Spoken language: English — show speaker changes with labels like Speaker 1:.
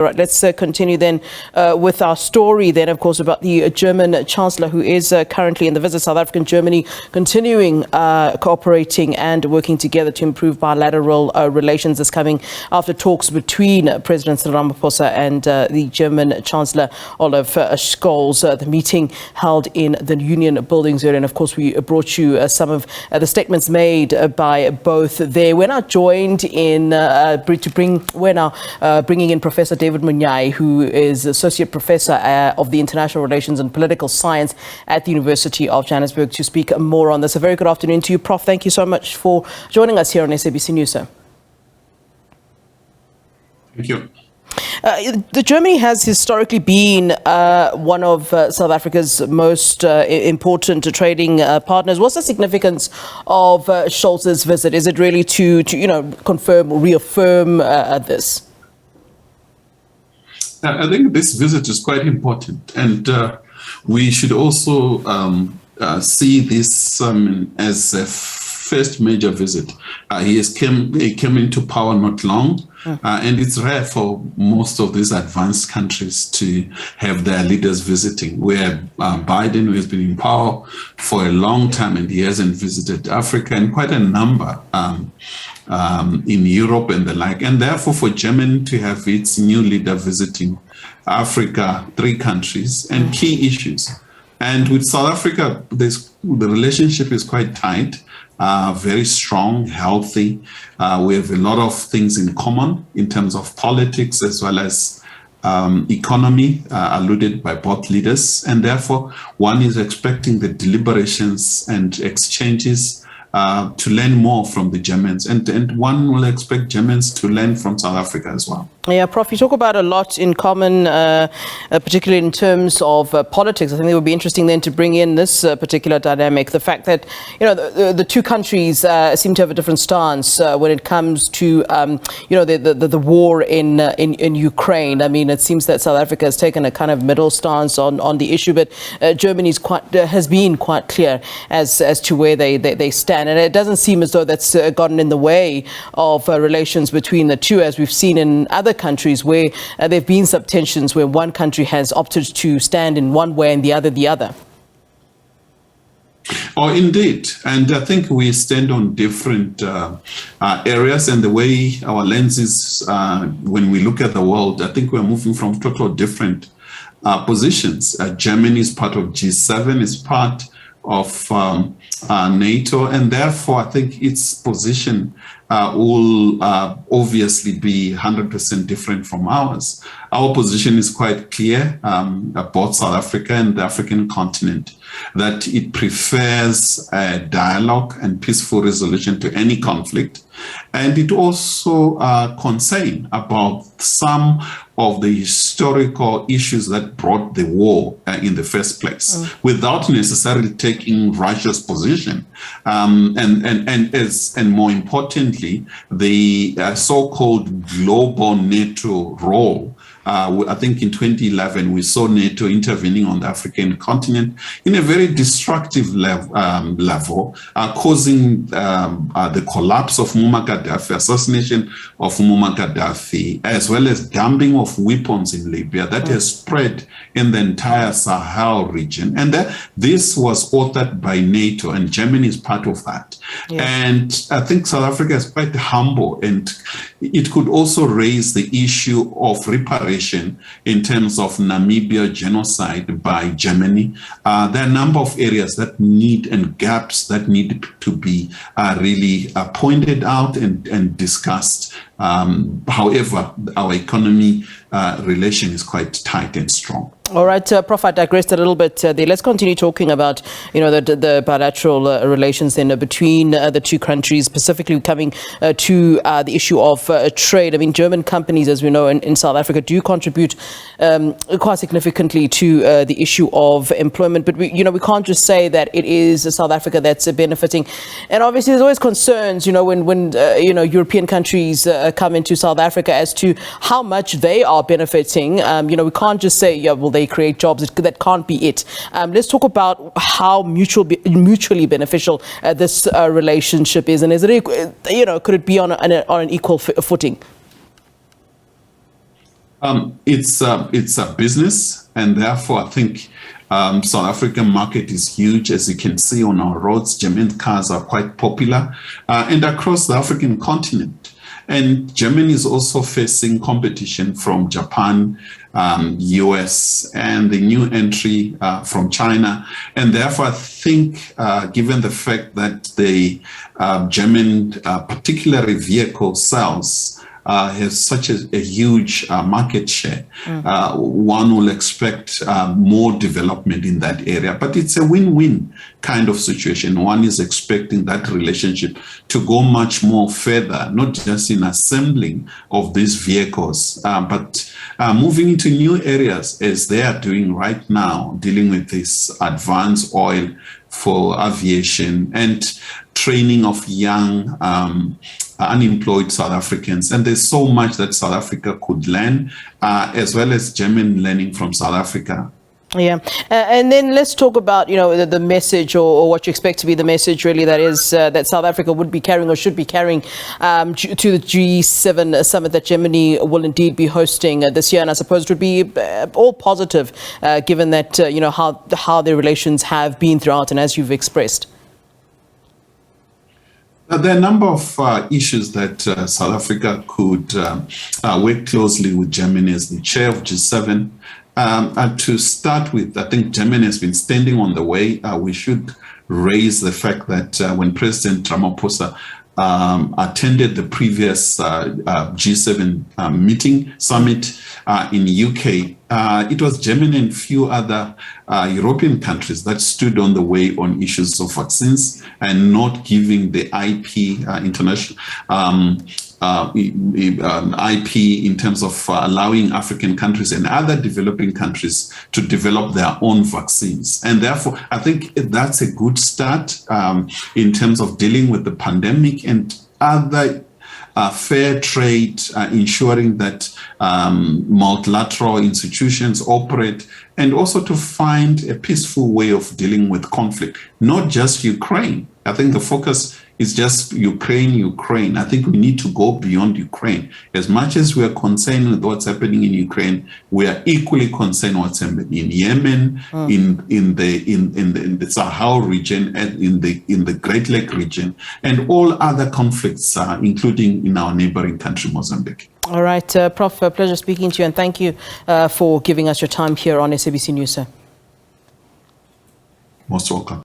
Speaker 1: Right, let's continue then with our story then, of course, about the German Chancellor who is currently in the visit. South Africa and Germany continuing cooperating and working together to improve bilateral relations. This coming after talks between President Cyril Ramaphosa and the German Chancellor Olaf Scholz. The meeting held in the Union buildings there, and of course we brought you some of the statements made by both there. We're now joined in bringing in Professor David Monaye, who is Associate Professor of the International Relations and Political Science at the University of Johannesburg, to speak more on this. A very good afternoon to you, Prof. Thank you so much for joining us here on SABC News, sir.
Speaker 2: Thank you.
Speaker 1: Germany has historically been one of South Africa's most important trading partners. What's the significance of Schulz's visit? Is it really to confirm or reaffirm this?
Speaker 2: I think this visit is quite important, and we should also see this as a first major visit. He came into power not long, and it's rare for most of these advanced countries to have their leaders visiting, where Biden, who has been in power for a long time and he hasn't visited Africa, and quite a number in Europe and the like. And therefore, for Germany to have its new leader visiting Africa, 3 countries, and key issues. And with South Africa, the relationship is quite tight, very strong, healthy. We have a lot of things in common in terms of politics as well as economy, alluded by both leaders. And therefore, one is expecting the deliberations and exchanges to learn more from the Germans, and one will expect Germans to learn from South Africa as well.
Speaker 1: Yeah, Prof, you talk about a lot in common, particularly in terms of politics. I think it would be interesting then to bring in this particular dynamic, the fact that the 2 countries seem to have a different stance when it comes to the war in Ukraine. I mean, it seems that South Africa has taken a kind of middle stance on the issue, but Germany has been quite clear as to where they stand. And it doesn't seem as though that's gotten in the way of relations between the two, as we've seen in other countries where there have been some tensions where one country has opted to stand in one way and the other the other.
Speaker 2: Oh, indeed. And I think we stand on different areas, and the way our lenses, when we look at the world, I think we're moving from totally different positions. Germany is part of G7, is part of NATO, and therefore I think its position will obviously be 100% different from ours. Our position is quite clear about South Africa and the African continent, that it prefers a dialogue and peaceful resolution to any conflict. And it also concerned about some of the historical issues that brought the war in the first place, without necessarily taking Russia's position. And more importantly, the so-called global NATO role. I think in 2011, we saw NATO intervening on the African continent in a very destructive level, causing the collapse of Muammar Gaddafi, assassination of Muammar Gaddafi, as well as dumping of weapons in Libya that has spread in the entire Sahel region. And this was authored by NATO, and Germany is part of that. Yeah. And I think South Africa is quite humble, and it could also raise the issue of reparation in terms of Namibia genocide by Germany. There are a number of areas that need, and gaps that need to be really pointed out and discussed. However, our economy relation is quite tight and strong.
Speaker 1: All right, Prof, I digressed a little bit there. Let's continue talking about, the bilateral relations then between the 2 countries, specifically coming to the issue of trade. I mean, German companies, as we know, in South Africa do contribute quite significantly to the issue of employment. But we can't just say that it is South Africa that's benefiting. And obviously, there's always concerns, when European countries come into South Africa as to how much they are benefiting. We can't just say, yeah, well, they create jobs. That can't be it. Let's talk about how mutually beneficial this relationship is, and is it, could it be on an equal footing?
Speaker 2: It's a business, and therefore I think South African market is huge. As you can see on our roads, German cars are quite popular, and across the African continent. And Germany is also facing competition from Japan, US, and the new entry from China. And therefore, I think, given the fact that the German, particularly vehicle sales, has such a huge market share, one will expect more development in that area. But it's a win-win kind of situation. One is expecting that relationship to go much more further, not just in assembling of these vehicles, but moving into new areas as they are doing right now, dealing with this advanced oil for aviation and training of young unemployed South Africans. And there's so much that South Africa could learn, as well as German learning from South Africa.
Speaker 1: Yeah. And then let's talk about, the message or what you expect to be the message, really, that is that South Africa would be carrying or should be carrying to the G7 summit that Germany will indeed be hosting this year. And I suppose it would be all positive, given that, how their relations have been throughout and as you've expressed.
Speaker 2: There are a number of issues that South Africa could work closely with Germany as the chair of G7. To start with, I think Germany has been standing on the way. We should raise the fact that when President Ramaphosa attended the previous G7 summit in UK, it was Germany and few other European countries that stood on the way on issues of vaccines and not giving the IP international IP in terms of allowing African countries and other developing countries to develop their own vaccines. And therefore, I think that's a good start in terms of dealing with the pandemic and other fair trade, ensuring that multilateral institutions operate, and also to find a peaceful way of dealing with conflict, not just Ukraine. I think the focus is just Ukraine. I think we need to go beyond Ukraine. As much as we are concerned with what's happening in Ukraine, we are equally concerned what's happening in Yemen, in the Sahel region, and in the Great Lake region, and all other conflicts, including in our neighboring country, Mozambique.
Speaker 1: All right, Prof, a pleasure speaking to you, and thank you for giving us your time here on SABC News, sir.
Speaker 2: Most welcome.